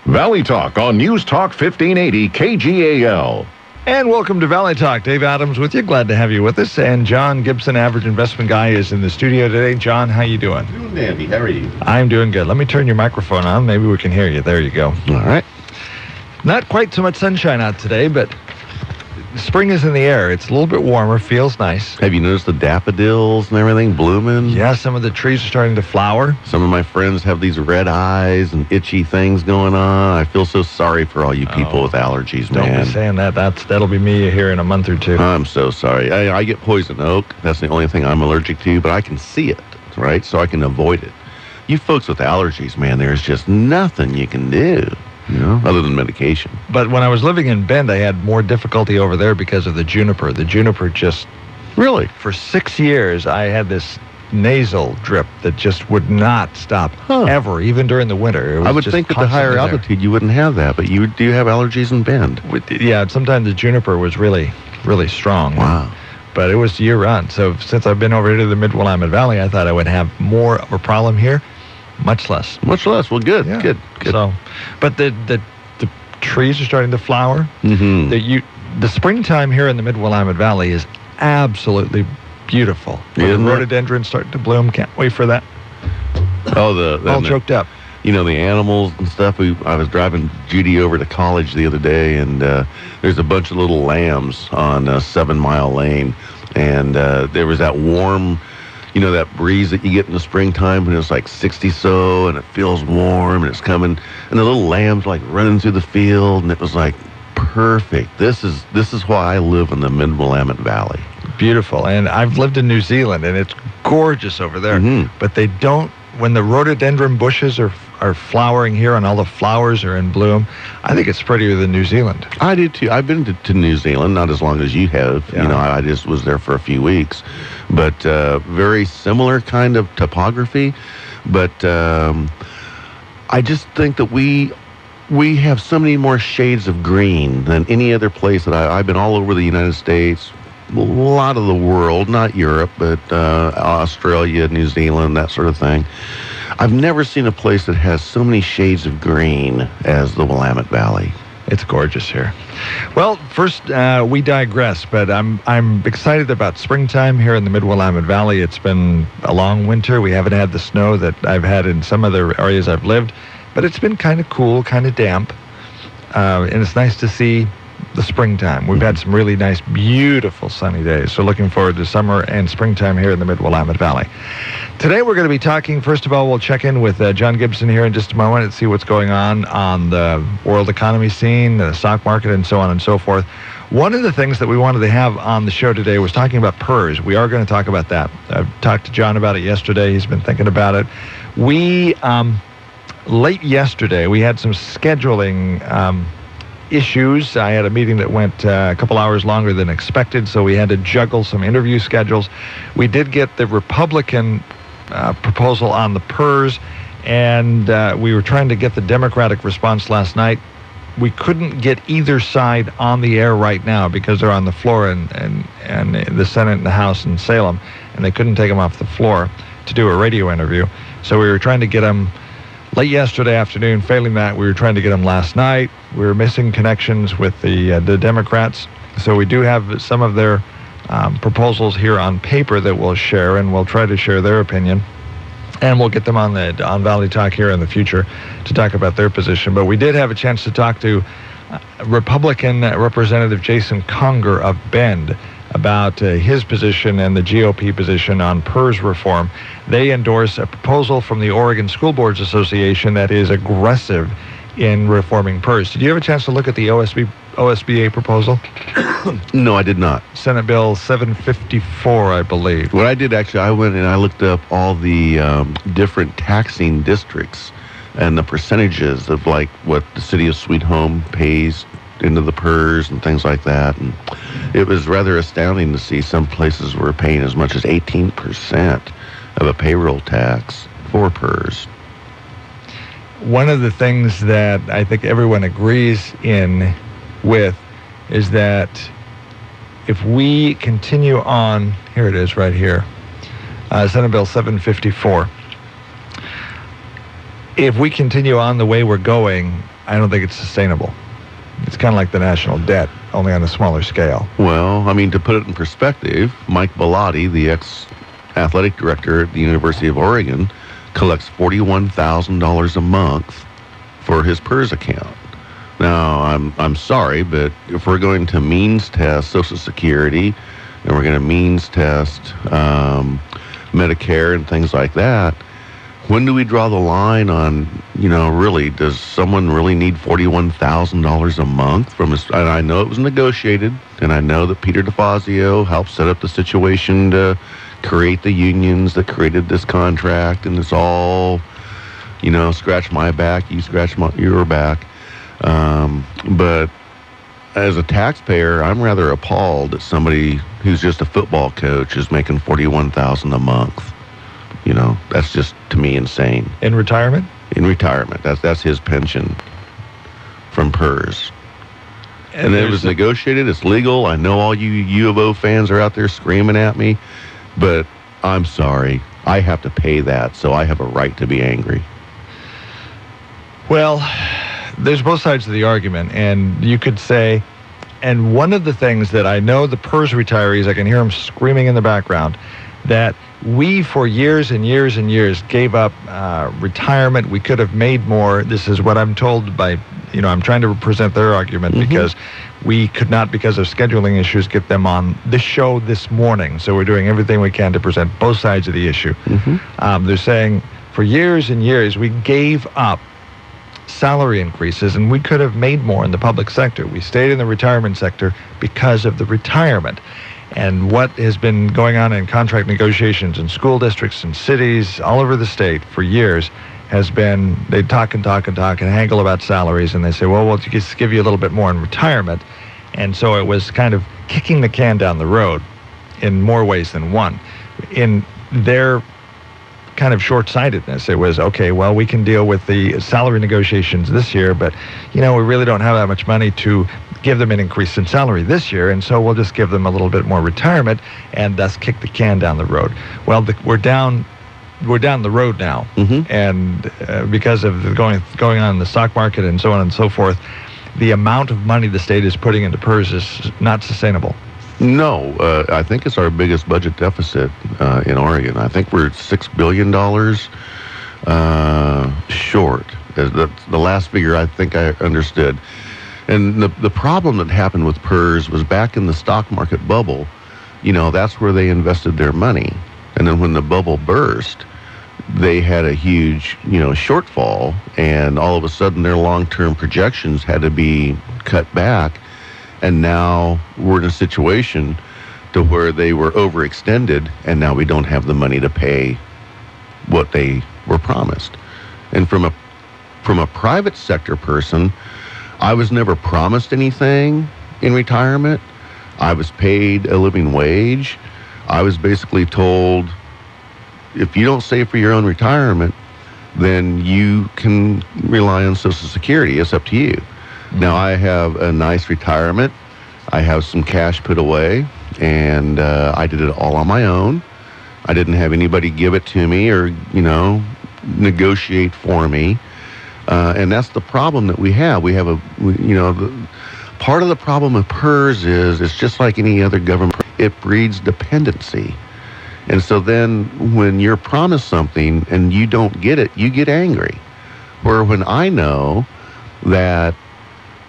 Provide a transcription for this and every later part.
Valley Talk on News Talk 1580 KGAL. And welcome to Valley Talk. Dave Adams with you. Glad to have you with us. And John Gibson, Average Investment Guy, is in the studio today. John, how you doing? Doing dandy. How are you? I'm doing good. Let me turn your microphone on. Maybe we can hear you. There you go. All right. Not quite so much sunshine out today, but spring is in the air. It's a little bit warmer. Feels nice. Have you noticed the daffodils and everything blooming? Yeah, some of the trees are starting to flower. Some of my friends have these red eyes and itchy things going on. I feel so sorry for all you people with allergies, man. Don't be saying that. That'll be me here in a month or two. I'm so sorry. I get poison oak. That's the only thing I'm allergic to, but I can see it, right? So I can avoid it. You folks with allergies, man, there's just nothing you can do. Other than medication. But when I was living in Bend, I had more difficulty over there because of the juniper. The juniper just... Really? For 6 years, I had this nasal drip that just would not stop ever, even during the winter. I would think at the higher altitude you wouldn't have that, but do you have allergies in Bend? Yeah, sometimes the juniper was really, really strong. Wow. But it was year-round. So since I've been over here to the Mid-Willamette Valley, I thought I would have more of a problem here. Much less. Much less. Well, good. Yeah. Good. So, but the trees are starting to flower. Mm-hmm. The springtime here in the Mid-Willamette Valley is absolutely beautiful. The rhododendrons starting to bloom. Can't wait for that. Oh, all choked up. The animals and stuff. I was driving Judy over to college the other day, and there's a bunch of little lambs on 7 Mile Lane, and there was that warm, that breeze that you get in the springtime when it's like 60 so, and it feels warm, and it's coming, and the little lambs like running through the field, and it was like perfect. This is why I live in the Mid-Willamette Valley. Beautiful. And I've lived in New Zealand, and it's gorgeous over there. Mm-hmm. But they don't, when the rhododendron bushes are flowering here and all the flowers are in bloom, I think it's prettier than New Zealand. I do too. I've been to New Zealand, not as long as you have. Yeah. I just was there for a few weeks, but very similar kind of topography. But I just think that we have so many more shades of green than any other place that I've been all over the United States, a lot of the world, not Europe, but Australia, New Zealand, that sort of thing. I've never seen a place that has so many shades of green as the Willamette Valley. It's gorgeous here. Well, first, we digress, but I'm excited about springtime here in the Mid-Willamette Valley. It's been a long winter. We haven't had the snow that I've had in some other areas I've lived, but it's been kind of cool, kind of damp, and it's nice to see the springtime. We've had some really nice, beautiful sunny days, so looking forward to summer and springtime here in the Mid-Willamette Valley. Today we're going to be talking, first of all, we'll check in with John Gibson here in just a moment and see what's going on the world economy scene, the stock market, and so on and so forth. One of the things that we wanted to have on the show today was talking about PERS. We are going to talk about that. I've talked to John about it yesterday. He's been thinking about it. We, late yesterday, we had some scheduling issues. I had a meeting that went a couple hours longer than expected, so we had to juggle some interview schedules. We did get the Republican proposal on the PERS, and we were trying to get the Democratic response last night. We couldn't get either side on the air right now because they're on the floor and the Senate and the House in Salem, and they couldn't take them off the floor to do a radio interview. So we were trying to get them late yesterday afternoon. Failing that, we were trying to get them last night. We were missing connections with the Democrats. So we do have some of their proposals here on paper that we'll share, and we'll try to share their opinion. And we'll get them on Valley Talk here in the future to talk about their position. But we did have a chance to talk to Republican Representative Jason Conger of Bend about his position and the GOP position on PERS reform. They endorse a proposal from the Oregon School Boards Association that is aggressive in reforming PERS. Did you have a chance to look at the OSBA proposal? No, I did not. Senate Bill 754, I believe. What I did, actually, I went and I looked up all the different taxing districts and the percentages of like what the city of Sweet Home pays into the PERS and things like that. And it was rather astounding to see some places were paying as much as 18% of a payroll tax for PERS. One of the things that I think everyone agrees with is that if we continue on, here it is right here, Senate Bill 754, if we continue on the way we're going, I don't think it's sustainable. It's kind of like the national debt, only on a smaller scale. Well, I mean, to put it in perspective, Mike Bellotti, the ex-athletic director at the University of Oregon, collects $41,000 a month for his PERS account. Now, I'm sorry, but if we're going to means test Social Security and we're going to means test Medicare and things like that, when do we draw the line on, really, does someone really need $41,000 a month from his, and I know it was negotiated, and I know that Peter DeFazio helped set up the situation to create the unions that created this contract, and it's all, scratch my back, you scratch your back. But as a taxpayer, I'm rather appalled that somebody who's just a football coach is making $41,000 a month. That's just, to me, insane. In retirement? In retirement. That's his pension from PERS. And it was negotiated. It's legal. I know all you U of O fans are out there screaming at me, but I'm sorry. I have to pay that, so I have a right to be angry. Well, there's both sides of the argument, and you could say, and one of the things that I know the PERS retirees, I can hear them screaming in the background, that we, for years and years and years, gave up retirement. We could have made more. This is what I'm told by, I'm trying to represent their argument because we could not, because of scheduling issues, get them on the show this morning. So we're doing everything we can to present both sides of the issue. They're saying for years and years, we gave up salary increases, and we could have made more in the public sector. We stayed in the retirement sector because of the retirement. And what has been going on in contract negotiations in school districts and cities all over the state for years has been, they talk and haggle about salaries, and they say, well, we'll just give you a little bit more in retirement. And so it was kind of kicking the can down the road in more ways than one. In their kind of short-sightedness, it was, okay, well, we can deal with the salary negotiations this year, but, we really don't have that much money to give them an increase in salary this year, and so we'll just give them a little bit more retirement and thus kick the can down the road. Well, we're down the road now, and because of the going on in the stock market and so on and so forth, the amount of money the state is putting into PERS is not sustainable. No, I think it's our biggest budget deficit in Oregon. I think we're $6 billion short. That's the last figure I think I understood. And the problem that happened with PERS was back in the stock market bubble, that's where they invested their money. And then when the bubble burst, they had a huge, shortfall, and all of a sudden their long-term projections had to be cut back. And now we're in a situation to where they were overextended, and now we don't have the money to pay what they were promised. And from a private sector person, I was never promised anything in retirement. I was paid a living wage. I was basically told, if you don't save for your own retirement, then you can rely on Social Security. It's up to you. Now, I have a nice retirement. I have some cash put away, and I did it all on my own. I didn't have anybody give it to me or, negotiate for me. And that's the problem that we have. We have part of the problem of PERS is it's just like any other government. It breeds dependency. And so then when you're promised something and you don't get it, you get angry. Where when I know that,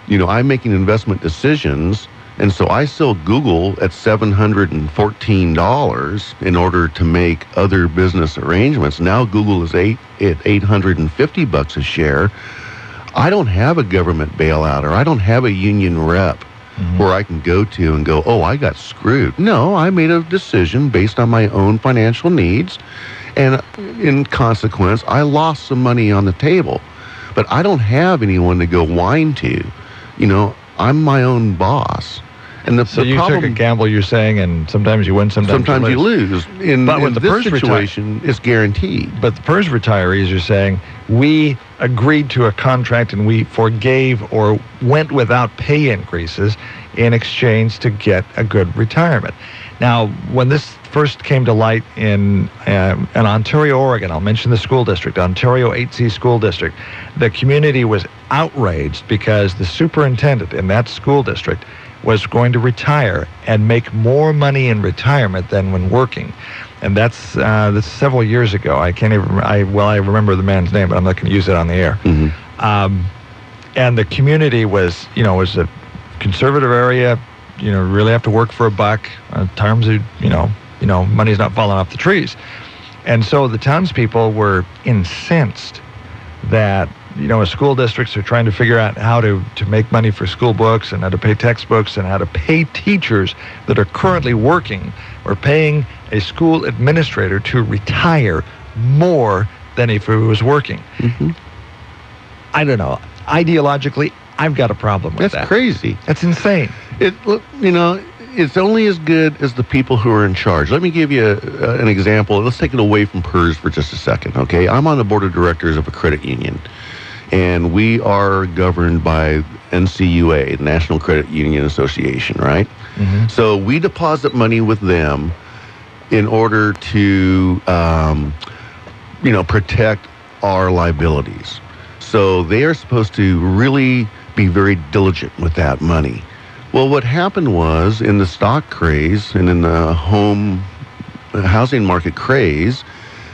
I'm making investment decisions, and so I still Google at $714 in order to make other business arrangements. Now Google is at $850 a share. I don't have a government bailout, or I don't have a union rep where I can go to and go, oh, I got screwed. No, I made a decision based on my own financial needs, and in consequence, I lost some money on the table. But I don't have anyone to go whine to. I'm my own boss. And so you took a gamble, you're saying, and sometimes you win, sometimes you lose. But with this situation, it's guaranteed. But the PERS retirees are saying, we agreed to a contract and we forgave or went without pay increases in exchange to get a good retirement. Now, when this first came to light in Ontario, Oregon, I'll mention the school district, Ontario 8C School District, the community was outraged because the superintendent in that school district was going to retire and make more money in retirement than when working. And that's several years ago. I can't even, I remember the man's name, but I'm not going to use it on the air. Mm-hmm. And the community was a conservative area, really have to work for a buck in terms of, money's not falling off the trees. And so the townspeople were incensed that, school districts are trying to figure out how to make money for school books and how to pay textbooks and how to pay teachers that are currently working, or paying a school administrator to retire more than if he was working. Mm-hmm. I don't know. Ideologically, I've got a problem with that. That's crazy. That's insane. It's only as good as the people who are in charge. Let me give you an example. Let's take it away from PERS for just a second, okay? I'm on the board of directors of a credit union, and we are governed by NCUA, National Credit Union Association, right? Mm-hmm. So we deposit money with them in order to, protect our liabilities. So they are supposed to really be very diligent with that money. Well, what happened was, in the stock craze and in the housing market craze,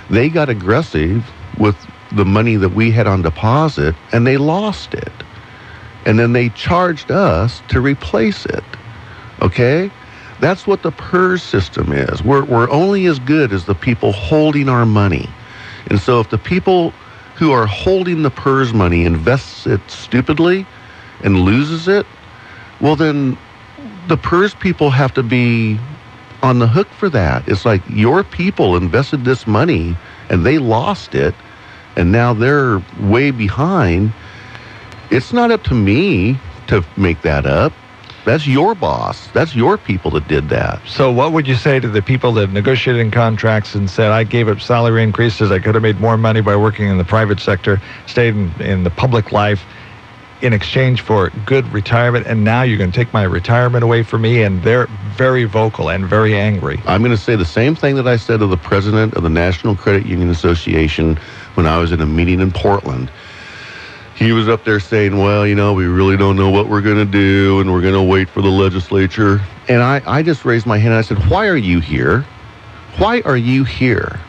they got aggressive with the money that we had on deposit, and they lost it. And then they charged us to replace it. Okay? That's what the PERS system is. We're only as good as the people holding our money. And so if the people who are holding the PERS money invests it stupidly and loses it, well, then the PERS people have to be on the hook for that. It's like, your people invested this money and they lost it, and now they're way behind. It's not up to me to make that up. That's your boss. That's your people that did that. So what would you say to the people that negotiated in contracts and said, I gave up salary increases, I could have made more money by working in the private sector, stayed in the public life, in exchange for good retirement, and now you're going to take my retirement away from me? And they're very vocal and very angry. I'm going to say the same thing that I said to the president of the National Credit Union Association when I was in a meeting in Portland. He was up there saying, well, we really don't know what we're going to do, and we're going to wait for the legislature. And I just raised my hand and I said, why are you here? Why are you here?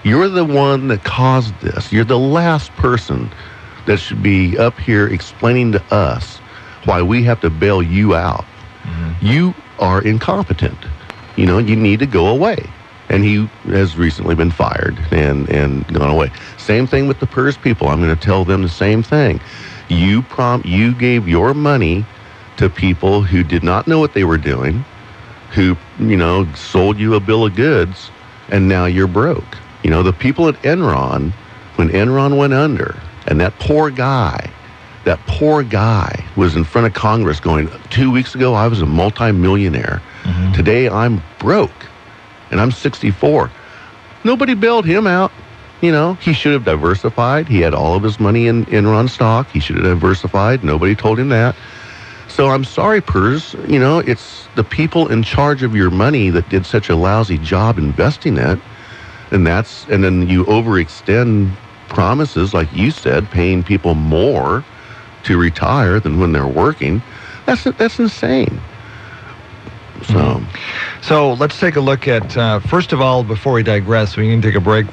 You're the one that caused this. You're the last person that should be up here explaining to us why we have to bail you out. Mm-hmm. You are incompetent. You need to go away. And he has recently been fired and gone away. Same thing with the PERS people. I'm going to tell them the same thing. You gave your money to people who did not know what they were doing, who, sold you a bill of goods, and now you're broke. The people at Enron, when Enron went under, and that poor guy was in front of Congress going, 2 weeks ago, I was a multimillionaire. Mm-hmm. Today, I'm broke, and I'm 64. Nobody bailed him out. He should have diversified. He had all of his money in Enron stock. He should have diversified. Nobody told him that. So I'm sorry, PERS. It's the people in charge of your money that did such a lousy job investing it. And then you overextend promises, like you said, paying people more to retire than when they're working. That's insane. So let's take a look at, first of all, before we digress, we need to take a break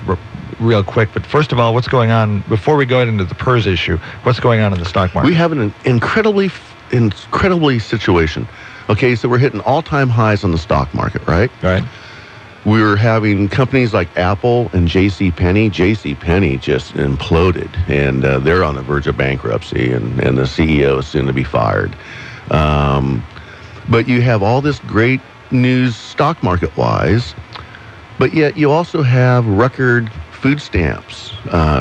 real quick. But first of all, what's going on, before we go into the PERS issue, what's going on in the stock market? We have an incredibly situation. Okay, so we're hitting all-time highs on the stock market, right? Right. We're having companies like Apple and JCPenney. JCPenney just imploded, and they're on the verge of bankruptcy, and the CEO is soon to be fired. But you have all this great news stock market-wise, but yet you also have record food stamps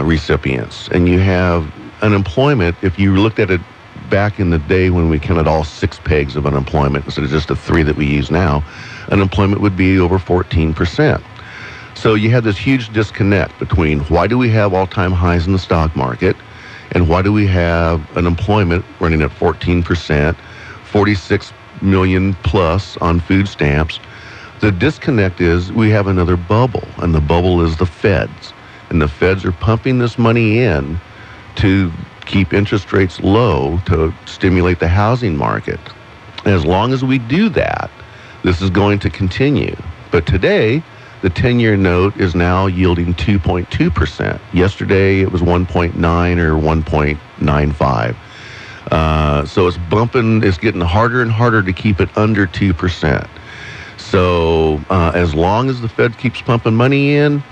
recipients, and you have unemployment. If you looked at it back in the day when we counted all 6 pegs of unemployment instead of just the 3 that we use now, unemployment would be over 14%. So you have this huge disconnect between why do we have all-time highs in the stock market and why do we have unemployment running at 14%, 46 million plus on food stamps. The disconnect is we have another bubble, and the bubble is the feds. And the feds are pumping this money in to keep interest rates low to stimulate the housing market. And as long as we do that, this is going to continue. But today, the 10-year note is now yielding 2.2%. Yesterday, it was 1.9 or 1.95. So it's bumping, it's getting harder and harder to keep it under 2%. So as long as the Fed keeps pumping money in,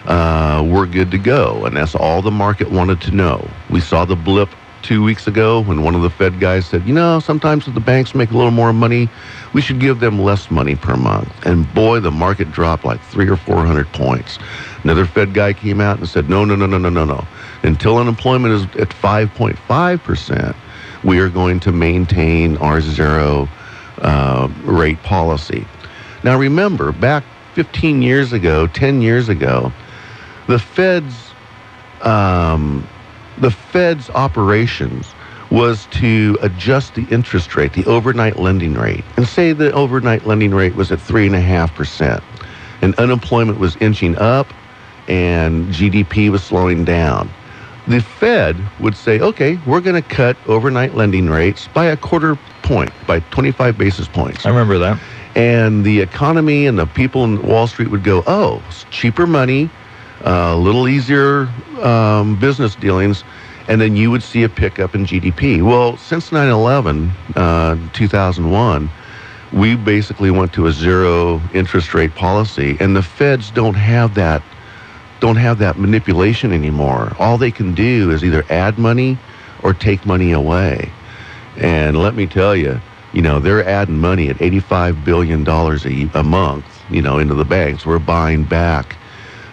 we're good to go. And that's all the market wanted to know. We saw the blip 2 weeks ago when one of the Fed guys said, sometimes if the banks make a little more money, we should give them less money per month. And boy, the market dropped like 300 or 400 points. Another Fed guy came out and said, no. Until unemployment is at 5.5%, we are going to maintain our zero rate policy. Now remember, back 15 years ago, 10 years ago, the Fed's operations was to adjust the interest rate, the overnight lending rate, and say the overnight lending rate was at 3.5%, and unemployment was inching up, and GDP was slowing down. The Fed would say, okay, we're going to cut overnight lending rates by a quarter point, by 25 basis points. I remember that. And the economy and the people in Wall Street would go, oh, it's cheaper money, a little easier business dealings, and then you would see a pickup in GDP. Well, since 9/11, 2001, we basically went to a zero interest rate policy, and the Feds don't have that manipulation anymore. All they can do is either add money or take money away. And let me tell you, they're adding money at $85 billion a month, into the banks. We're buying back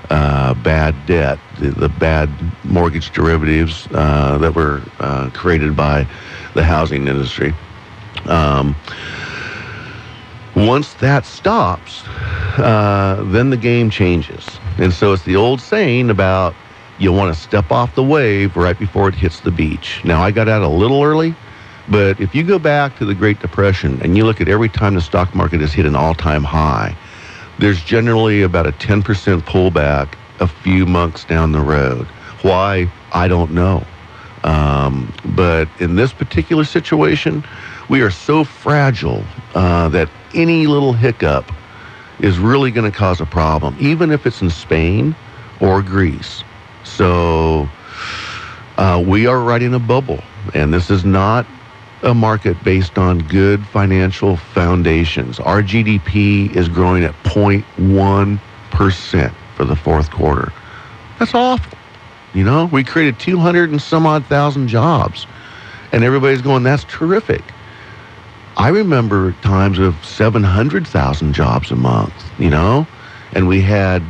bad debt, the bad mortgage derivatives that were created by the housing industry. Once that stops, then the game changes. And so it's the old saying about you want to step off the wave right before it hits the beach. Now, I got out a little early, but if you go back to the Great Depression and you look at every time the stock market has hit an all-time high, there's generally about a 10% pullback a few months down the road. Why? I don't know. But in this particular situation, we are so fragile that any little hiccup is really going to cause a problem, even if it's in Spain or Greece. So we are riding a bubble, and this is not a market based on good financial foundations. Our GDP is growing at 0.1% for the fourth quarter. That's awful. We created 200 and some odd thousand jobs, and everybody's going, that's terrific. I remember times of 700,000 jobs a month, and we had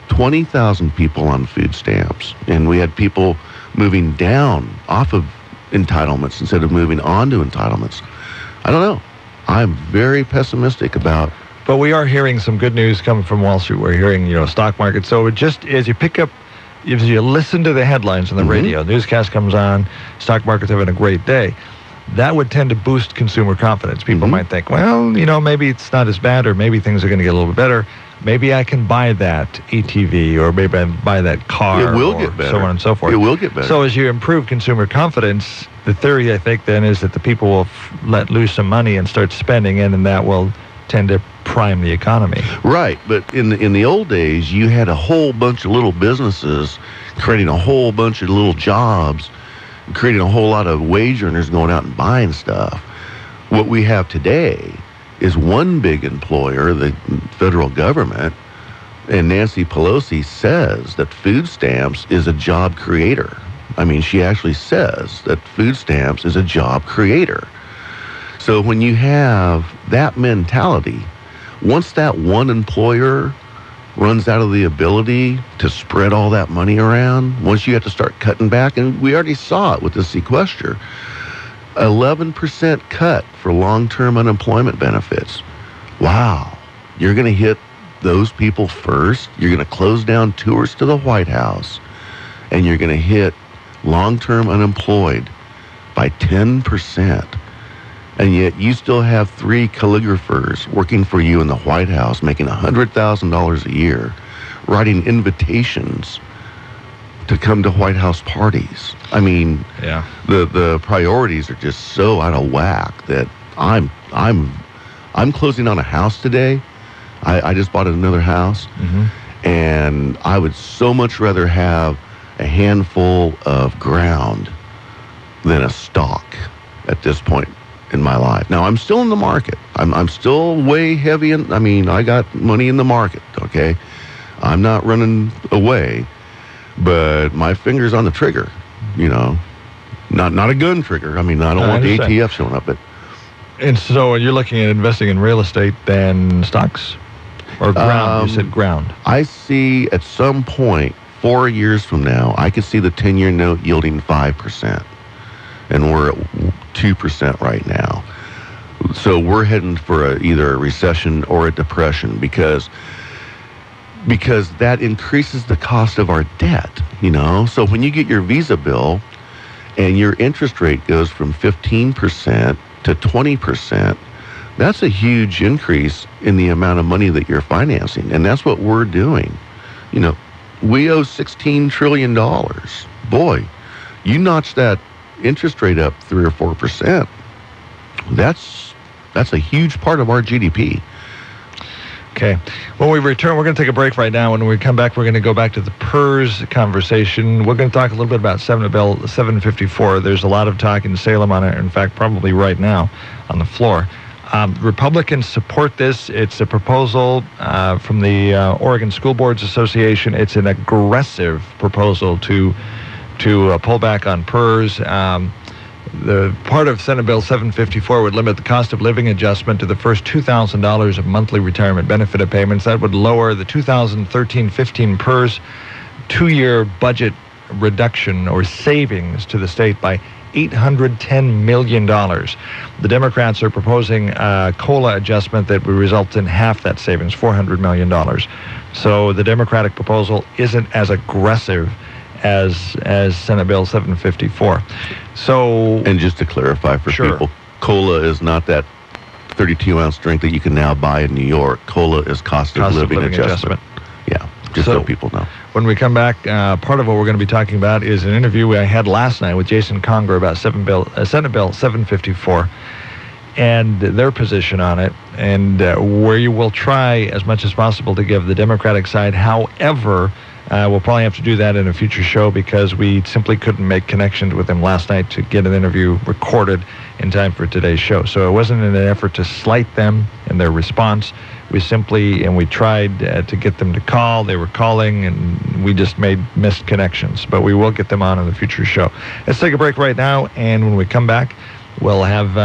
20,000 people on food stamps, and we had people moving down off of entitlements instead of moving on to entitlements. I don't know. I'm very pessimistic about. But we are hearing some good news coming from Wall Street. We're hearing, stock market. So it just as you pick up, as you listen to the headlines on the radio, newscast comes on, stock market's having a great day. That would tend to boost consumer confidence. People might think, well, maybe it's not as bad, or maybe things are going to get a little bit better. Maybe I can buy that ATV, or maybe I can buy that car. It will get better. So on and so forth. It will get better. So as you improve consumer confidence, the theory, I think, then is that the people will let loose some money and start spending, and that will tend to prime the economy. Right, but in the old days, you had a whole bunch of little businesses creating a whole bunch of little jobs, creating a whole lot of wage earners going out and buying stuff. What we have today is one big employer, the federal government, and Nancy Pelosi says that food stamps is a job creator. I mean, she actually says that food stamps is a job creator. So when you have that mentality, once that one employer runs out of the ability to spread all that money around, once you have to start cutting back, and we already saw it with the sequester, 11% cut for long-term unemployment benefits. Wow. You're going to hit those people first. You're going to close down tours to the White House. And you're going to hit long-term unemployed by 10%. And yet you still have 3 calligraphers working for you in the White House, making $100,000 a year, writing invitations to come to White House parties. I mean, yeah, the priorities are just so out of whack that I'm closing on a house today. I just bought another house, and I would so much rather have a handful of ground than a stock at this point in my life. Now, I'm still in the market. I'm still way heavy in, I mean, I got money in the market, okay? I'm not running away, but my finger's on the trigger, you know? Not a gun trigger. I mean, I don't want the ATF showing up, but... And so you're looking at investing in real estate than stocks? Or ground? You said ground. I see at some point, 4 years from now, I could see the 10-year note yielding 5%. And we're at 2% right now. So we're heading for either a recession or a depression because that increases the cost of our debt, you know? So when you get your Visa bill and your interest rate goes from 15% to 20%, that's a huge increase in the amount of money that you're financing. And that's what we're doing. You know, we owe $16 trillion. Boy, you notch that interest rate up 3 or 4%. That's a huge part of our GDP. Okay. When we return, we're going to take a break right now. When we come back, we're going to go back to the PERS conversation. We're going to talk a little bit about Senate Bill 754. There's a lot of talk in Salem on it. In fact, probably right now on the floor. Republicans support this. It's a proposal from the Oregon School Boards Association. It's an aggressive proposal to pull back on PERS. The part of Senate Bill 754 would limit the cost of living adjustment to the first $2,000 of monthly retirement benefit payments. That would lower the 2013-15 PERS two-year budget reduction or savings to the state by $810 million. The Democrats are proposing a COLA adjustment that would result in half that savings, $400 million. So the Democratic proposal isn't as aggressive as Senate Bill 754. So, and just to clarify for sure, people, COLA is not that 32-ounce drink that you can now buy in New York. COLA is cost of living adjustment. Yeah, just so people know. When we come back, part of what we're going to be talking about is an interview I had last night with Jason Conger about Senate Bill 754 and their position on it, and where you will try as much as possible to give the Democratic side. However, we'll probably have to do that in a future show because we simply couldn't make connections with him last night to get an interview recorded in time for today's show. So it wasn't in an effort to slight them in their response. We tried to get them to call. They were calling, and we just made missed connections. But we will get them on in the future show. Let's take a break right now, and when we come back, we'll have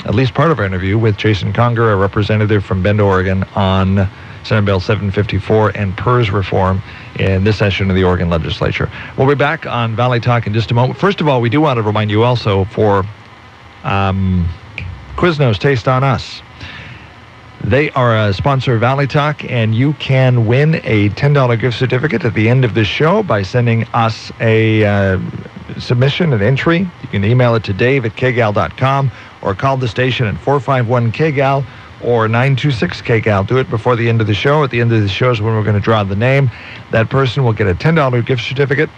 at least part of our interview with Jason Conger, a representative from Bend, Oregon, on Senate Bill 754 and PERS reform in this session of the Oregon Legislature. We'll be back on Valley Talk in just a moment. First of all, we do want to remind you also for Quiznos Taste on Us. They are a sponsor of Valley Talk, and you can win a $10 gift certificate at the end of this show by sending us a submission, an entry. You can email it to dave@kgal.com or call the station at 451-KGAL or 926-KGAL. Do it before the end of the show. At the end of the show is when we're going to draw the name. That person will get a $10 gift certificate,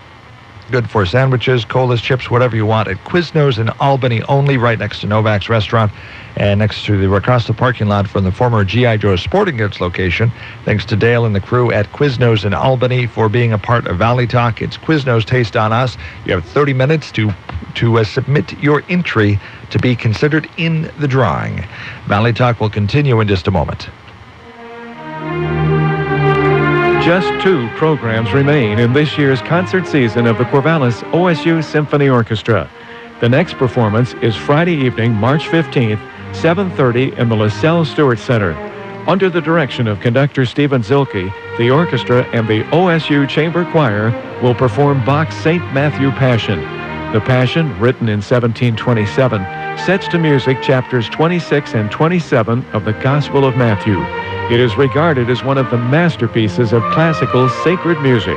good for sandwiches, colas, chips, whatever you want, at Quiznos in Albany only, right next to Novak's Restaurant and across the parking lot from the former G.I. Joe Sporting Goods location. Thanks to Dale and the crew at Quiznos in Albany for being a part of Valley Talk. It's Quiznos Taste on Us. You have 30 minutes to submit your entry to be considered in the drawing. Valley Talk will continue in just a moment. Just 2 programs remain in this year's concert season of the Corvallis OSU Symphony Orchestra. The next performance is Friday evening, March 15th, 7:30 in the LaSalle Stewart Center. Under the direction of conductor Stephen Zilke, the orchestra and the OSU Chamber Choir will perform Bach's St. Matthew Passion. The Passion, written in 1727, sets to music chapters 26 and 27 of the Gospel of Matthew. It is regarded as one of the masterpieces of classical sacred music.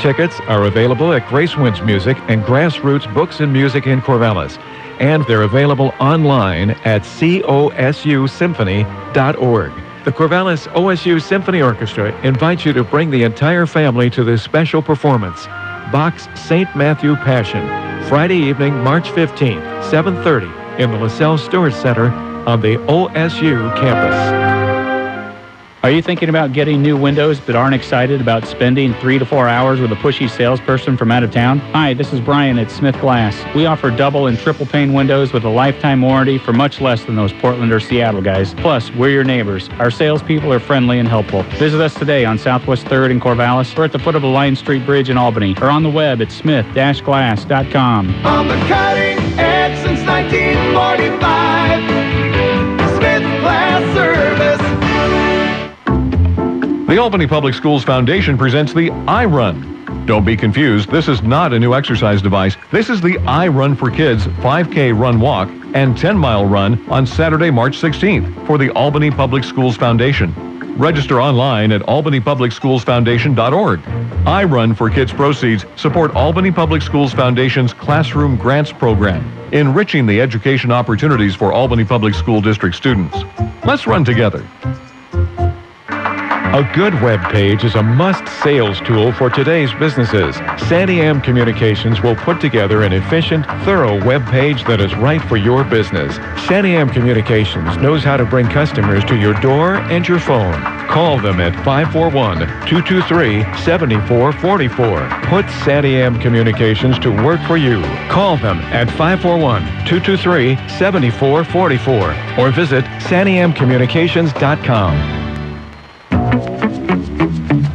Tickets are available at Grace Wins Music and Grassroots Books and Music in Corvallis, and they're available online at cosusymphony.org. The Corvallis OSU Symphony Orchestra invites you to bring the entire family to this special performance, Bach's St. Matthew Passion, Friday evening, March 15th, 7:30, in the LaSalle Stewart Center on the OSU campus. Are you thinking about getting new windows but aren't excited about spending 3 to 4 hours with a pushy salesperson from out of town? Hi, this is Brian at Smith Glass. We offer double and triple pane windows with a lifetime warranty for much less than those Portland or Seattle guys. Plus, we're your neighbors. Our salespeople are friendly and helpful. Visit us today on Southwest 3rd in Corvallis or at the foot of the Lion Street Bridge in Albany or on the web at smith-glass.com. On the cutting edge since 1945, Smith Glass Service. The Albany Public Schools Foundation presents the iRun. Don't be confused. This is not a new exercise device. This is the iRun for Kids 5K run walk and 10-mile run on Saturday, March 16th for the Albany Public Schools Foundation. Register online at albanypublicschoolsfoundation.org. iRun for Kids proceeds support Albany Public Schools Foundation's Classroom Grants Program, enriching the education opportunities for Albany Public School District students. Let's run together. A good web page is a must sales tool for today's businesses. Sandy M Communications will put together an efficient, thorough web page that is right for your business. Sandy M Communications knows how to bring customers to your door and your phone. Call them at 541-223-7444. Put Sandy M Communications to work for you. Call them at 541-223-7444 or visit sandymcommunications.com.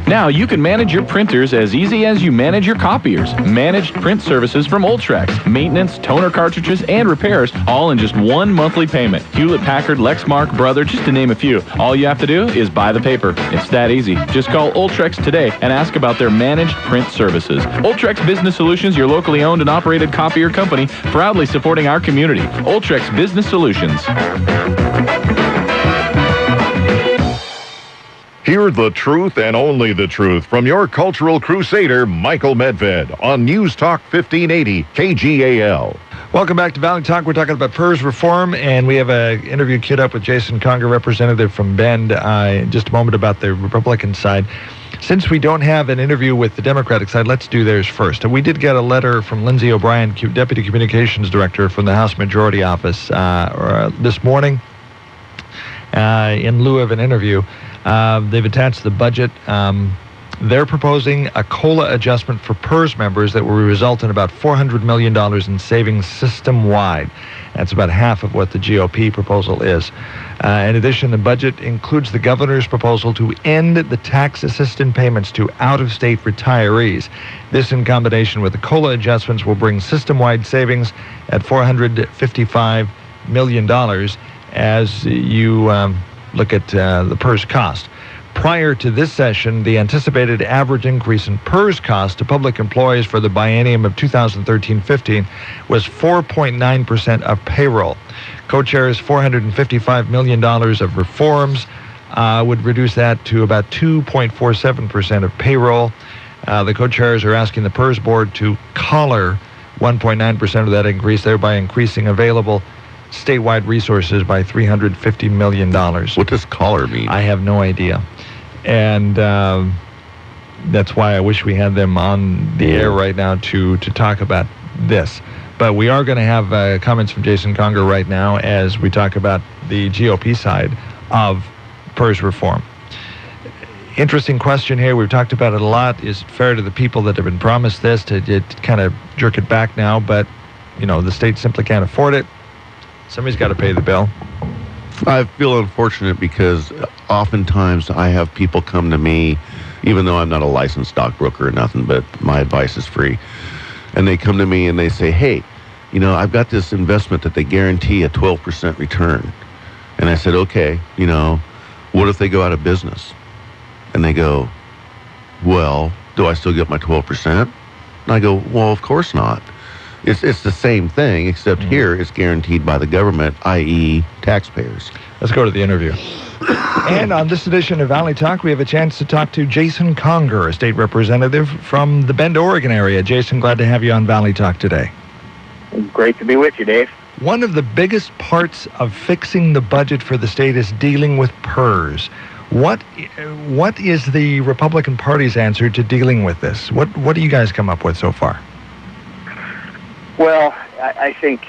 Now you can manage your printers as easy as you manage your copiers. Managed print services from Ultrex, maintenance, toner cartridges, and repairs, all in just one monthly payment. Hewlett-Packard, Lexmark, Brother, just to name a few. All you have to do is buy the paper. It's that easy. Just call Ultrex today and ask about their managed print services. Ultrex Business Solutions, your locally owned and operated copier company, proudly supporting our community. Ultrex Business Solutions. Hear the truth and only the truth from your cultural crusader, Michael Medved, on News Talk 1580 KGAL. Welcome back to Valley Talk. We're talking about PERS reform, and we have an interview queued up with Jason Conger, representative from Bend, in just a moment about the Republican side. Since we don't have an interview with the Democratic side, let's do theirs first. We did get a letter from Lindsay O'Brien, Deputy Communications Director from the House Majority Office, this morning in lieu of an interview. They've attached the budget. They're proposing a COLA adjustment for PERS members that will result in about $400 million in savings system-wide. That's about half of what the GOP proposal is. In addition, the budget includes the governor's proposal to end the tax assistance payments to out-of-state retirees. This, in combination with the COLA adjustments, will bring system-wide savings at $455 million as you look at the PERS cost. Prior to this session, the anticipated average increase in PERS cost to public employees for the biennium of 2013-15 was 4.9% of payroll. Co-chairs $455 million of reforms would reduce that to about 2.47% of payroll. The co-chairs are asking the PERS board to collar 1.9% of that increase, thereby increasing available statewide resources by $350 million. What does collar mean? I have no idea. And that's why I wish we had them on the air right now to talk about this. But we are going to have comments from Jason Conger right now as we talk about the GOP side of PERS reform. Interesting question here. We've talked about it a lot. Is it fair to the people that have been promised this to kind of jerk it back now? But, you know, the state simply can't afford it. Somebody's got to pay the bill. I feel unfortunate because oftentimes I have people come to me, even though I'm not a licensed stockbroker or nothing, but my advice is free. And they come to me and they say, hey, you know, I've got this investment that they guarantee a 12% return. And I said, okay, you know, what if they go out of business? And they go, well, do I still get my 12%? And I go, well, of course not. It's the same thing, except here it's guaranteed by the government, i.e. taxpayers. Let's go to the interview. And on this edition of Valley Talk, we have a chance to talk to Jason Conger, a state representative from the Bend, Oregon area. Jason, glad to have you on Valley Talk today. Great to be with you, Dave. One of the biggest parts of fixing the budget for the state is dealing with PERS. What is the Republican Party's answer to dealing with this? What do you guys come up with so far? Well, I think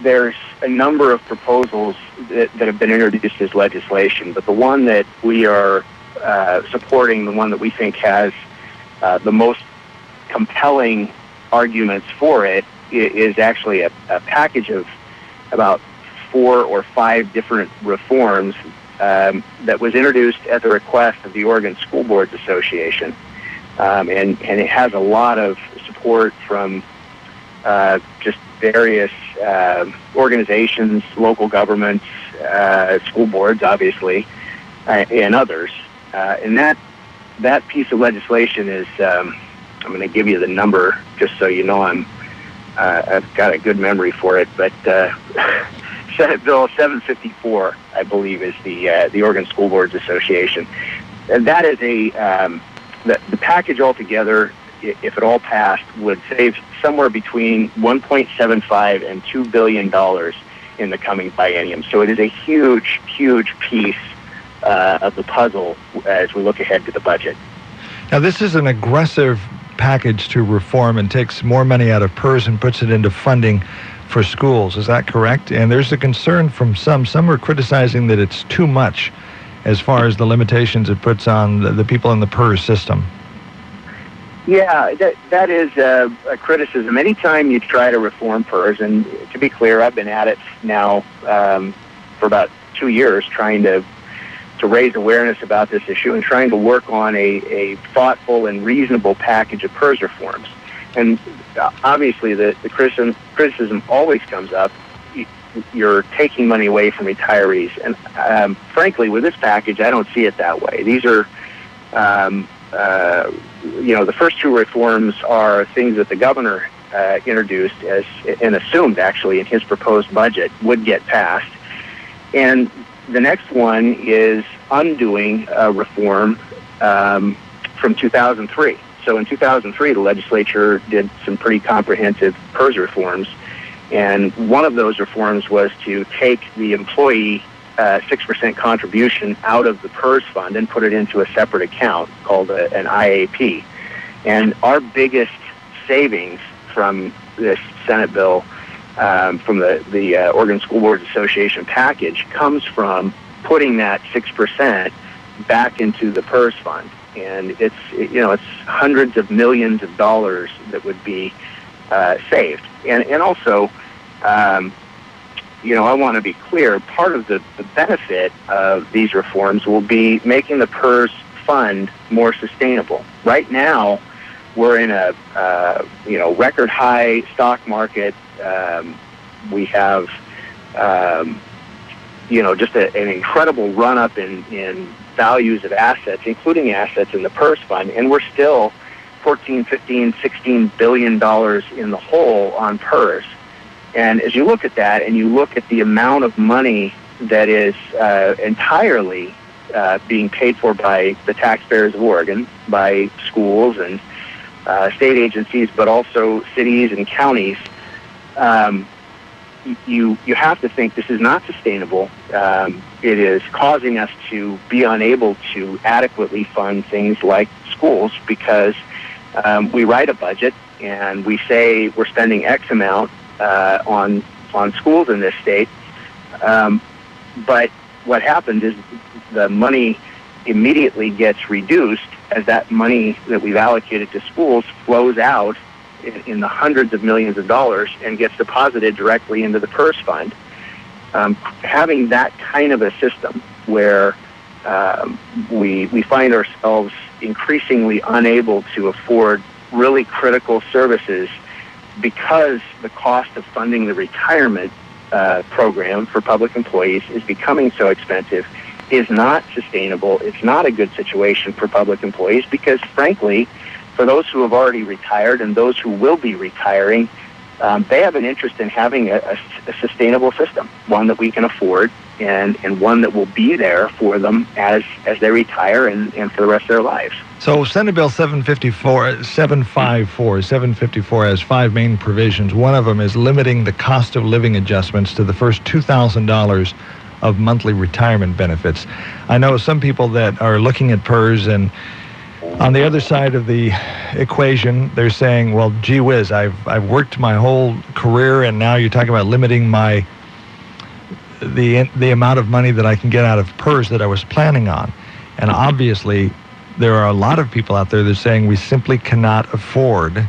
there's a number of proposals that have been introduced as legislation, but the one that we are supporting, the one that we think has the most compelling arguments for it, is actually a package of about 4 or 5 different reforms that was introduced at the request of the Oregon School Boards Association. And it has a lot of support from just various organizations, local governments, school boards, obviously, and others. And that piece of legislation is, I'm going to give you the number just so you know I've got a good memory for it, but Senate Bill 754, I believe, is the Oregon School Boards Association. And that is the package altogether, if it all passed, would save somewhere between $1.75 and $2 billion in the coming biennium. So it is a huge, huge piece of the puzzle as we look ahead to the budget. Now, this is an aggressive package to reform and takes more money out of PERS and puts it into funding for schools. Is that correct? And there's a concern from some. Some are criticizing that it's too much as far as the limitations it puts on the people in the PERS system. Yeah, that is a criticism. Anytime you try to reform PERS, and to be clear, I've been at it now for about 2 years trying to raise awareness about this issue and trying to work on a thoughtful and reasonable package of PERS reforms. And obviously the criticism always comes up. You're taking money away from retirees. And frankly, with this package, I don't see it that way. These are, the first 2 reforms are things that the governor introduced and assumed actually in his proposed budget would get passed. And the next one is undoing a reform from 2003. So in 2003, the legislature did some pretty comprehensive PERS reforms, and one of those reforms was to take the employee 6% contribution out of the PERS fund and put it into a separate account called an IAP. And our biggest savings from this Senate bill, from the Oregon School Boards Association package, comes from putting that 6% back into the PERS fund. And it's hundreds of millions of dollars that would be saved. And also, I want to be clear, part of the benefit of these reforms will be making the PERS fund more sustainable. Right now, we're in a record high stock market. We have just an incredible run up in values of assets, including assets in the PERS fund, and we're still $14, $15, $16 billion in the hole on PERS. And as you look at that and you look at the amount of money that is entirely being paid for by the taxpayers of Oregon, by schools and state agencies, but also cities and counties, you have to think this is not sustainable. It is causing us to be unable to adequately fund things like schools because we write a budget and we say we're spending X amount on schools in this state, but what happens is the money immediately gets reduced as that money that we've allocated to schools flows out in the hundreds of millions of dollars and gets deposited directly into the PERS fund. Having that kind of a system where we find ourselves increasingly unable to afford really critical services because the cost of funding the retirement program for public employees is becoming so expensive is not sustainable. It's not a good situation for public employees because, frankly, for those who have already retired and those who will be retiring, they have an interest in having a sustainable system, one that we can afford, and one that will be there for them as they retire and for the rest of their lives. So Senate Bill 754 has 5 main provisions. One of them is limiting the cost of living adjustments to the first $2,000 of monthly retirement benefits. I know some people that are looking at PERS, and on the other side of the equation, they're saying, well, gee whiz, I've worked my whole career, and now you're talking about limiting the amount of money that I can get out of PERS that I was planning on. And obviously, there are a lot of people out there that are saying we simply cannot afford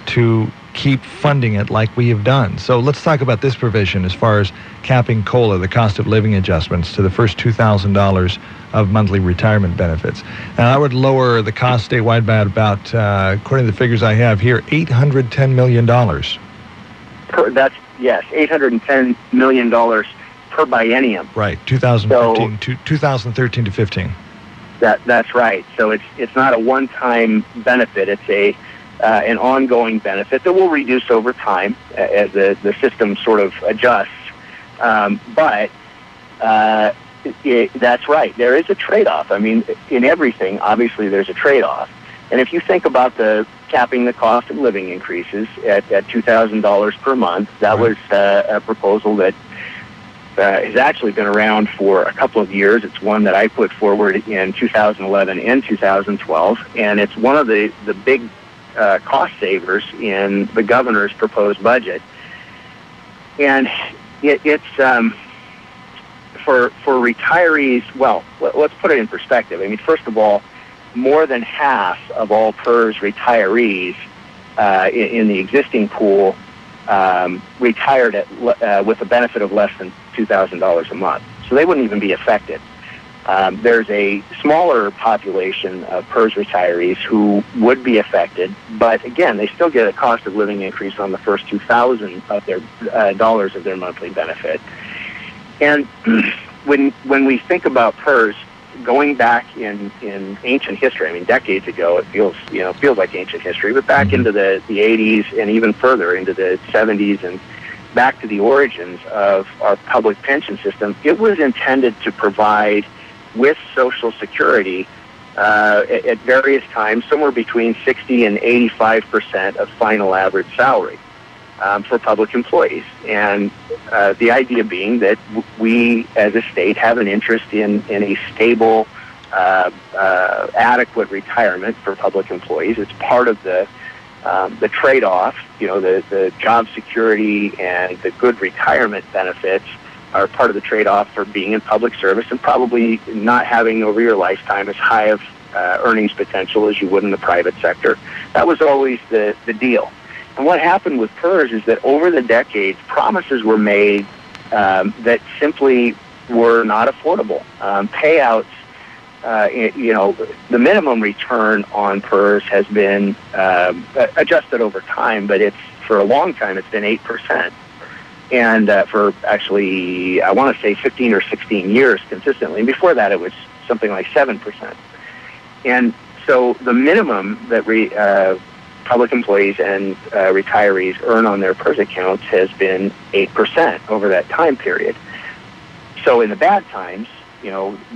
to keep funding it like we have done. So let's talk about this provision as far as capping COLA, the cost of living adjustments, to the first $2,000 of monthly retirement benefits. And I would lower the cost statewide by about, according to the figures I have here, $810 million. That's, yes, $810 million per biennium. Right, 2013 to 15. That's right. So it's not a one-time benefit. It's an ongoing benefit that will reduce over time as the system sort of adjusts. But that's right. There is a trade-off. I mean, in everything, obviously, there's a trade-off. And if you think about capping the cost of living increases at $2,000 per month, that was a proposal that has actually been around for a couple of years. It's one that I put forward in 2011 and 2012, and it's one of the big cost savers in the governor's proposed budget. And it's for retirees. Well, let's put it in perspective. I mean, first of all, more than half of all PERS retirees in the existing pool retired with a benefit of less than $2,000 a month. So they wouldn't even be affected. There's a smaller population of PERS retirees who would be affected, but again, they still get a cost of living increase on the first $2,000 of their dollars of their monthly benefit. And when we think about PERS, going back in ancient history, I mean, decades ago, it feels like ancient history, but back into the 80s and even further into the 70s and back to the origins of our public pension system, it was intended to provide with Social Security at various times somewhere between 60 and 85% of final average salary for public employees. And the idea being that we as a state have an interest in a stable, adequate retirement for public employees. It's part of the trade-off. The job security and the good retirement benefits are part of the trade-off for being in public service and probably not having over your lifetime as high of earnings potential as you would in the private sector. That was always the deal. And what happened with PERS is that over the decades, promises were made that simply were not affordable. Payouts, the minimum return on PERS has been adjusted over time, but for a long time it's been 8%. And for actually, I want to say 15 or 16 years consistently. And before that, it was something like 7%. And so the minimum that public employees and retirees earn on their PERS accounts has been 8% over that time period. So in the bad times,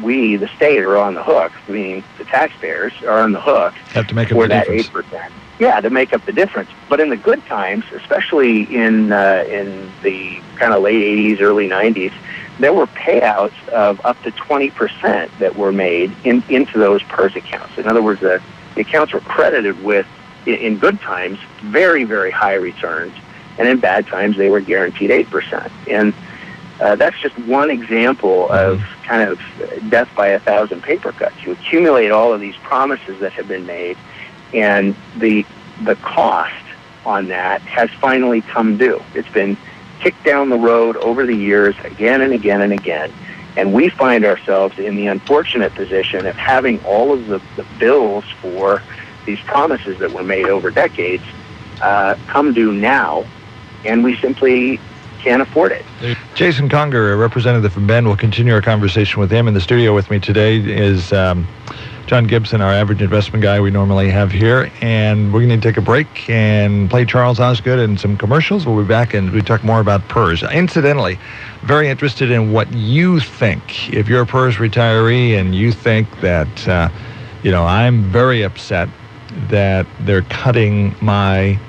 we, the state, are on the hook, meaning the taxpayers are on the hook have to make up for the that difference. 8%. Yeah, to make up the difference. But in the good times, especially in the kind of late 80s, early 90s, there were payouts of up to 20% that were made into those PERS accounts. In other words, the accounts were credited with, in good times, very, very high returns, and in bad times, they were guaranteed 8%. And that's just one example of kind of death by 1,000 paper cuts. You accumulate all of these promises that have been made, and the cost on that has finally come due. It's been kicked down the road over the years again and again and again, and we find ourselves in the unfortunate position of having all of the bills for these promises that were made over decades come due now, and we simply can't afford it. Jason Conger, a representative from Bend, will continue our conversation with him. In the studio with me today is John Gibson, our average investment guy we normally have here. And we're going to take a break and play Charles Osgood and some commercials. We'll be back and we talk more about PERS. Incidentally, very interested in what you think. If you're a PERS retiree and you think that, I'm very upset that they're cutting my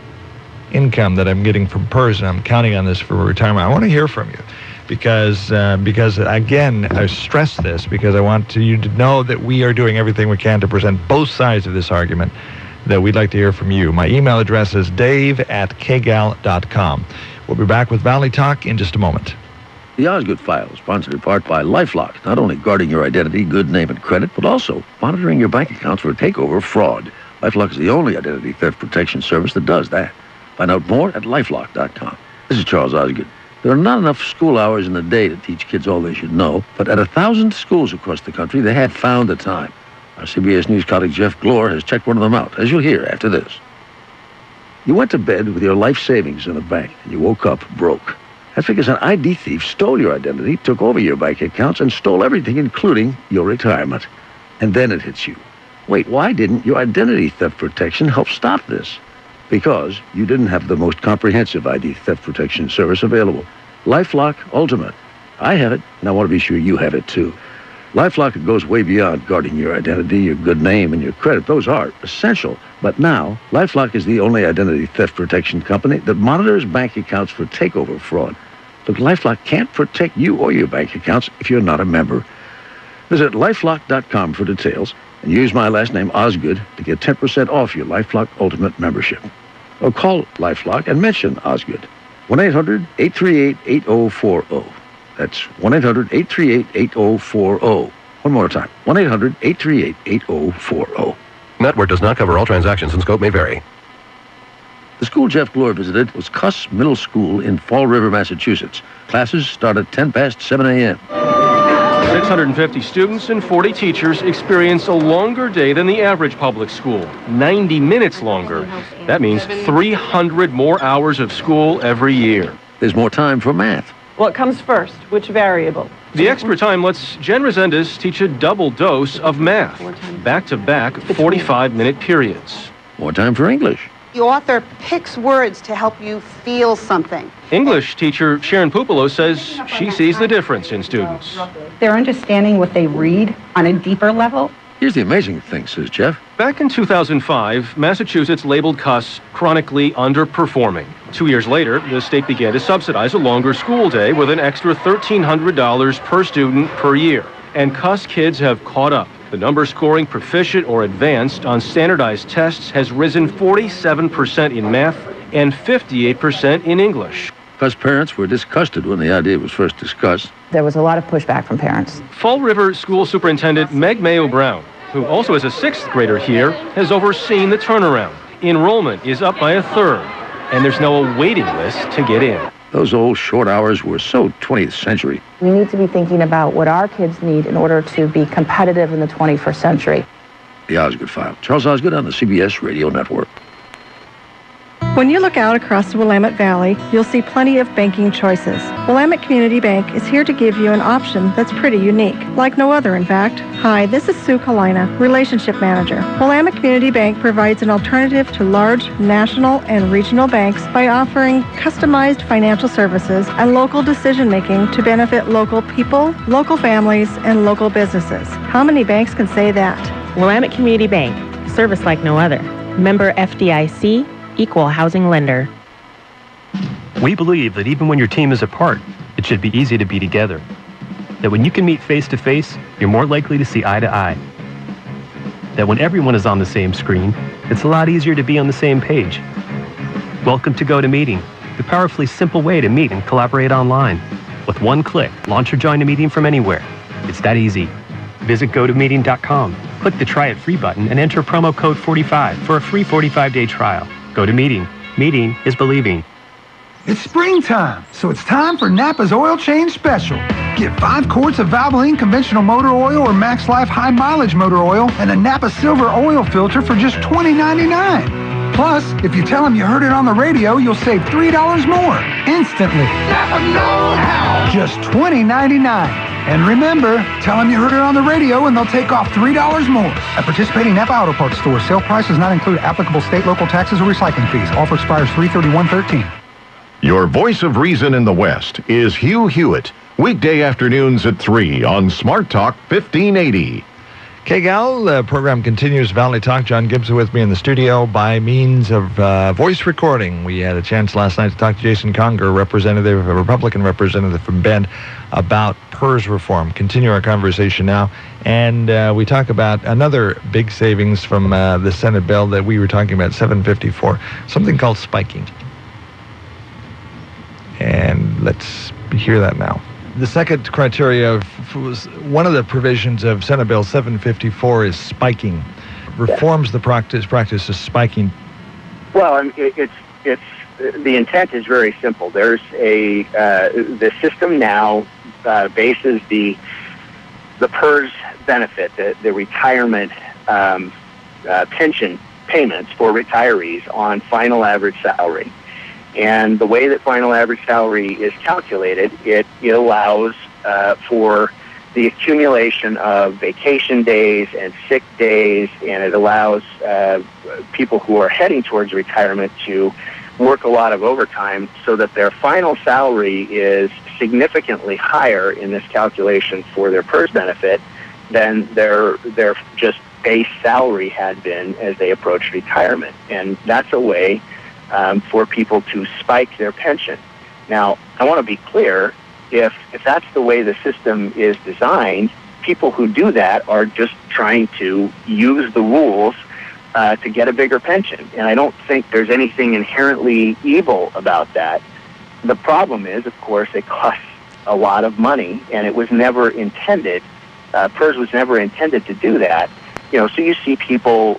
income that I'm getting from PERS, and I'm counting on this for retirement, I want to hear from you. Because again, I stress this because I want you to know that we are doing everything we can to present both sides of this argument, that we'd like to hear from you. My email address is dave@kgal.com. We'll be back with Valley Talk in just a moment. The Osgood File is sponsored in part by LifeLock, not only guarding your identity, good name, and credit, but also monitoring your bank accounts for takeover fraud. LifeLock is the only identity theft protection service that does that. Find out more at lifelock.com. This is Charles Osgood. There are not enough school hours in the day to teach kids all they should know, but at 1,000 schools across the country, they have found the time. Our CBS News colleague Jeff Glor has checked one of them out, as you'll hear after this. You went to bed with your life savings in a bank, and you woke up broke. That's because an ID thief stole your identity, took over your bank accounts, and stole everything, including your retirement. And then it hits you. Wait, why didn't your identity theft protection help stop this? Because you didn't have the most comprehensive ID theft protection service available. LifeLock Ultimate. I have it, and I want to be sure you have it too. LifeLock goes way beyond guarding your identity, your good name, and your credit. Those are essential. But now, LifeLock is the only identity theft protection company that monitors bank accounts for takeover fraud. But LifeLock can't protect you or your bank accounts if you're not a member. Visit lifelock.com for details and use my last name, Osgood, to get 10% off your LifeLock Ultimate membership. Or call LifeLock and mention Osgood. 1-800-838-8040. That's 1-800-838-8040. One more time. 1-800-838-8040. Network does not cover all transactions and scope may vary. The school Jeff Glor visited was Cuss Middle School in Fall River, Massachusetts. Classes start at 10 past 7 a.m. 650 students and 40 teachers experience a longer day than the average public school, 90 minutes longer. That means 300 more hours of school every year. There's more time for math. What comes first? Which variable? The extra time lets Jen Resendez teach a double dose of math, back-to-back 45-minute periods. More time for English. The author picks words to help you feel something. English teacher Sharon Pupolo says she sees the difference in students. They're understanding what they read on a deeper level. Here's the amazing thing, says Jeff. Back in 2005, Massachusetts labeled Cuss chronically underperforming. 2 years later, the state began to subsidize a longer school day with an extra $1,300 per student per year. And Cuss kids have caught up. The number scoring proficient or advanced on standardized tests has risen 47% in math and 58% in English. Cuss parents were disgusted when the idea was first discussed. There was a lot of pushback from parents. Fall River School Superintendent Meg Mayo Brown, who also is a sixth grader here, has overseen the turnaround. Enrollment is up by a third, and there's now a waiting list to get in. Those old short hours were so 20th century. We need to be thinking about what our kids need in order to be competitive in the 21st century. The Osgood File. Charles Osgood on the CBS Radio Network. When you look out across the Willamette Valley, you'll see plenty of banking choices. Willamette Community Bank is here to give you an option that's pretty unique, like no other, in fact. Hi, this is Sue Kalina, Relationship Manager. Willamette Community Bank provides an alternative to large national and regional banks by offering customized financial services and local decision-making to benefit local people, local families, and local businesses. How many banks can say that? Willamette Community Bank, service like no other. Member FDIC, Equal Housing Lender. We believe that even when your team is apart, it should be easy to be together. That when you can meet face-to-face, you're more likely to see eye to eye. That when everyone is on the same screen, it's a lot easier to be on the same page. Welcome to GoToMeeting, the powerfully simple way to meet and collaborate online. With one click, launch or join a meeting from anywhere. It's that easy. Visit GoToMeeting.com. Click the Try It Free button and enter promo code 45 for a free 45-day trial. GoToMeeting. Meeting is believing. It's springtime, so it's time for Napa's Oil Change Special. Get 5 quarts of Valvoline conventional motor oil or Max Life high mileage motor oil and a Napa Silver oil filter for just $20.99. Plus, if you tell them you heard it on the radio, you'll save $3 more instantly. Napa know-how. Just $20.99. And remember, tell them you heard it on the radio and they'll take off $3 more. At participating Napa Auto Parts stores, sale price does not include applicable state, local taxes, or recycling fees. Offer expires 3/31/13. Your voice of reason in the West is Hugh Hewitt. Weekday afternoons at 3 on Smart Talk 1580. KGAL, the program continues. Valley Talk. John Gibson with me in the studio by means of voice recording. We had a chance last night to talk to Jason Conger, a Republican representative from Bend, about PERS reform. Continue our conversation now. And we talk about another big savings from the Senate bill that we were talking about, 754, something called spiking. And let's hear that now. The second criteria was one of the provisions of Senate Bill 754 is spiking. Reforms the practice of spiking. Well, it's the intent is very simple. There's the system now bases the PERS benefit, the retirement pension payments for retirees on final average salary. And the way that final average salary is calculated, it allows for the accumulation of vacation days and sick days, and it allows people who are heading towards retirement to work a lot of overtime so that their final salary is significantly higher in this calculation for their PERS benefit than their just base salary had been as they approached retirement. And that's a way for people to spike their pension. Now, I want to be clear, if that's the way the system is designed, people who do that are just trying to use the rules to get a bigger pension. And I don't think there's anything inherently evil about that. The problem is, of course, it costs a lot of money, and it was never intended, PERS was never intended to do that. So you see people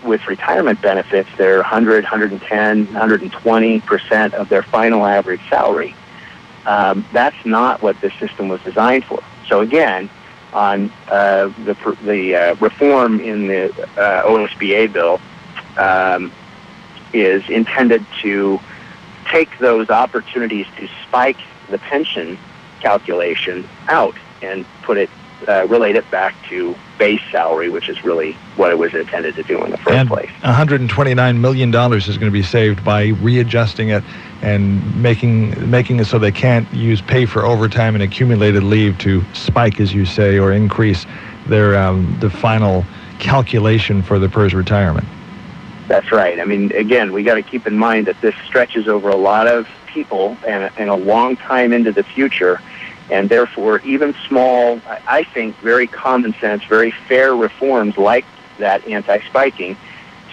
with retirement benefits, they're 100, 110, 120% of their final average salary. That's not what this system was designed for. So again, on the reform in the OSBA bill is intended to take those opportunities to spike the pension calculation out and put it, relate it back to base salary, which is really what it was intended to do in the first place. $129 million is going to be saved by readjusting it and making it so they can't use pay for overtime and accumulated leave to spike, as you say, or increase their the final calculation for the PERS retirement. That's right. I mean, again, we got to keep in mind that this stretches over a lot of people and a long time into the future. And therefore, even small, I think, very common sense, very fair reforms like that anti-spiking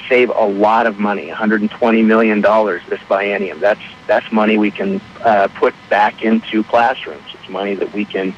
save a lot of money, $120 million this biennium. That's money we can put back into classrooms. It's money that we can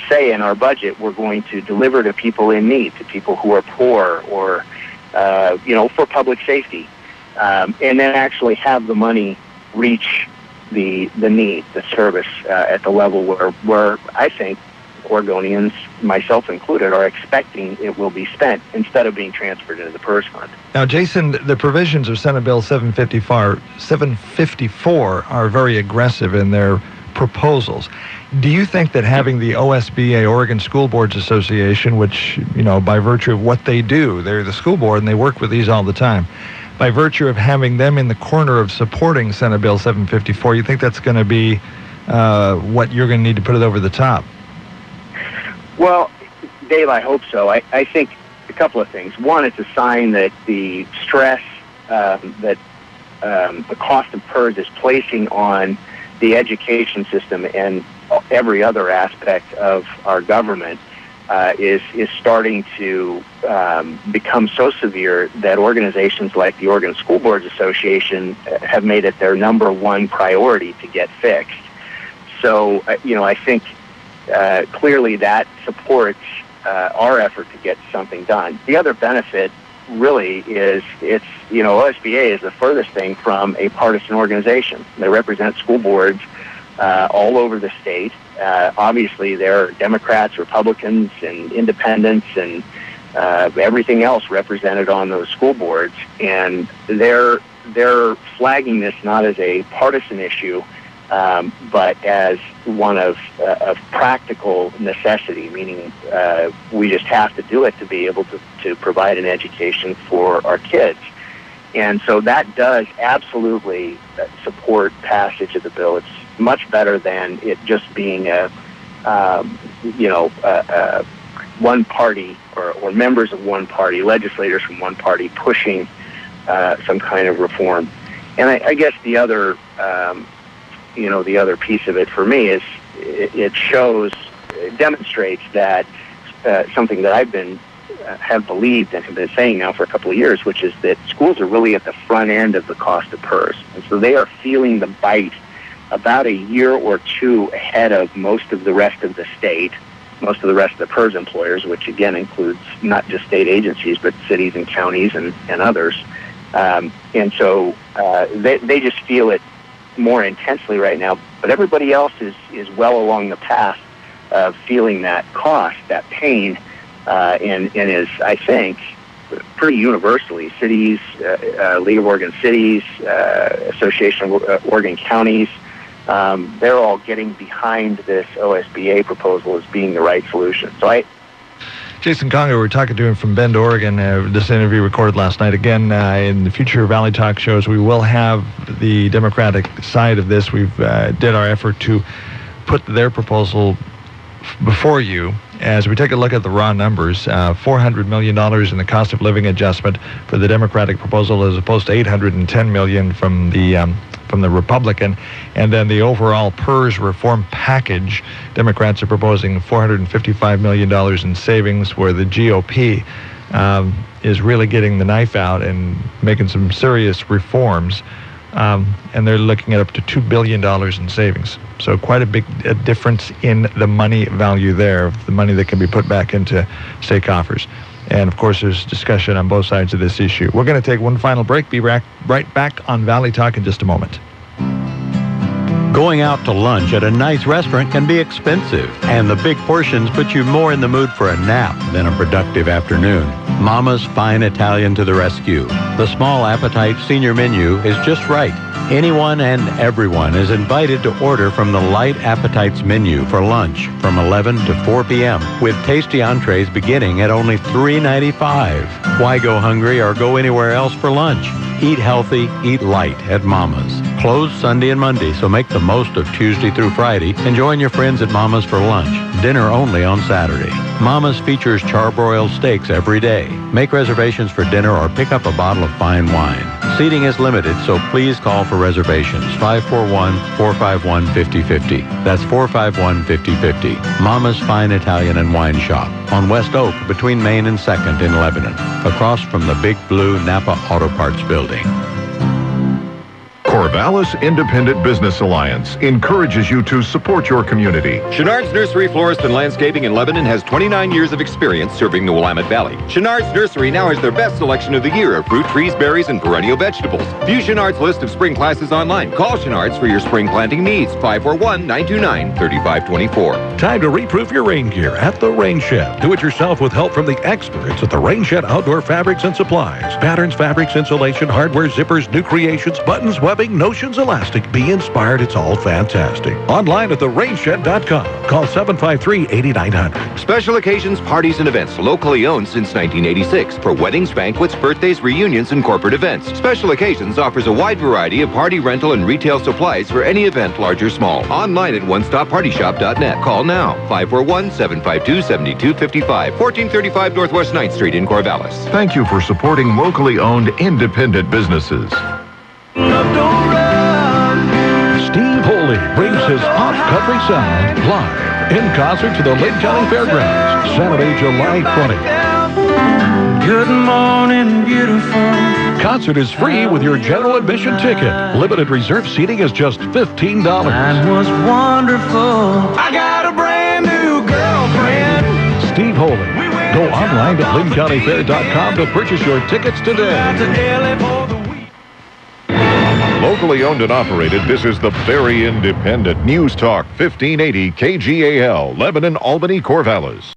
say in our budget we're going to deliver to people in need, to people who are poor or, for public safety, and then actually have the money reach the need, the service at the level where I think Oregonians, myself included, are expecting it will be spent instead of being transferred into the PERS fund. Now, Jason, the provisions of Senate Bill 754 are very aggressive in their proposals. Do you think that having the OSBA, Oregon School Boards Association, which, by virtue of what they do, they're the school board and they work with these all the time, by virtue of having them in the corner of supporting Senate Bill 754, you think that's going to be what you're going to need to put it over the top? Well, Dave, I hope so. I think a couple of things. One, it's a sign that the stress that the cost of PERS is placing on the education system and every other aspect of our government is starting to become so severe that organizations like the Oregon School Boards Association have made it their number one priority to get fixed. So, I think clearly that supports our effort to get something done. The other benefit really is OSBA is the furthest thing from a partisan organization. They represent school boards all over the state. Obviously, there are Democrats, Republicans, and independents, and everything else represented on those school boards. And they're flagging this not as a partisan issue, but as one of practical necessity, meaning we just have to do it to be able to provide an education for our kids. And so that does absolutely support passage of the bill. It's much better than it just being one party or members of one party, legislators from one party pushing some kind of reform. And I guess the other piece of it for me is it demonstrates that something that have believed and have been saying now for a couple of years, which is that schools are really at the front end of the cost of PERS. And so they are feeling the bite about a year or two ahead of most of the rest of the state, most of the rest of the PERS employers, which again includes not just state agencies, but cities and counties and others. And so they just feel it more intensely right now. But everybody else is well along the path of feeling that cost, that pain, and is, I think, pretty universally. Cities, League of Oregon Cities, Association of Oregon Counties, they're all getting behind this OSBA proposal as being the right solution. So Jason Conger, we're talking to him from Bend, Oregon. This interview recorded last night. Again, in the future Valley Talk shows, we will have the Democratic side of this. We've did our effort to put their proposal before you. As we take a look at the raw numbers, $400 million in the cost of living adjustment for the Democratic proposal as opposed to $810 million from the Republican. And then the overall PERS reform package, Democrats are proposing $455 million in savings, where the GOP is really getting the knife out and making some serious reforms. And they're looking at up to $2 billion in savings. So quite a big difference in the money value there, the money that can be put back into state coffers. And, of course, there's discussion on both sides of this issue. We're going to take one final break. Be right back on Valley Talk in just a moment. Going out to lunch at a nice restaurant can be expensive, and the big portions put you more in the mood for a nap than a productive afternoon. Mama's Fine Italian to the rescue. The small appetite senior menu is just right. Anyone and everyone is invited to order from the Light Appetites menu for lunch from 11 to 4 p.m. with tasty entrees beginning at only $3.95. Why go hungry or go anywhere else for lunch? Eat healthy, eat light at Mama's. Closed Sunday and Monday, so make the most of Tuesday through Friday and join your friends at Mama's for lunch. Dinner only on Saturday. Mama's features charbroiled steaks every day. Make reservations for dinner or pick up a bottle of fine wine. Seating is limited, so please call for reservations. 541-451-5050. That's 451-5050. Mama's Fine Italian and Wine Shop on West Oak between Main and 2nd in Lebanon, across from the Big Blue Napa Auto Parts Building. Corvallis Independent Business Alliance encourages you to support your community. Chenard's Nursery, Florist, and Landscaping in Lebanon has 29 years of experience serving the Willamette Valley. Chenard's Nursery now has their best selection of the year of fruit, trees, berries, and perennial vegetables. View Chenard's list of spring classes online. Call Chenard's for your spring planting needs. 541-929-3524. Time to reproof your rain gear at the Rain Shed. Do it yourself with help from the experts at the Rain Shed Outdoor Fabrics and Supplies. Patterns, fabrics, insulation, hardware, zippers, new creations, buttons, webbing, notions, elastic. Be inspired. It's all fantastic. Online at therainshed.com. Call 753-8900. Special occasions, parties, and events. Locally owned since 1986. For weddings, banquets, birthdays, reunions, and corporate events. Special Occasions offers a wide variety of party rental and retail supplies for any event, large or small. Online at onestoppartyshop.net. Call now. 541-752-7255. 1435 Northwest 9th Street in Corvallis. Thank you for supporting locally owned independent businesses. Steve Holy brings his hot country sound live in concert to the Lake County Fairgrounds, Saturday, July 20th. Good morning, beautiful. Concert is free with your general admission ticket. Limited reserve seating is just $15. That was wonderful. I got a brand new girlfriend. Steve Holy. Go online at lincountyfair.com to purchase your tickets today. Locally owned and operated, this is the very independent News Talk 1580 KGAL, Lebanon, Albany, Corvallis.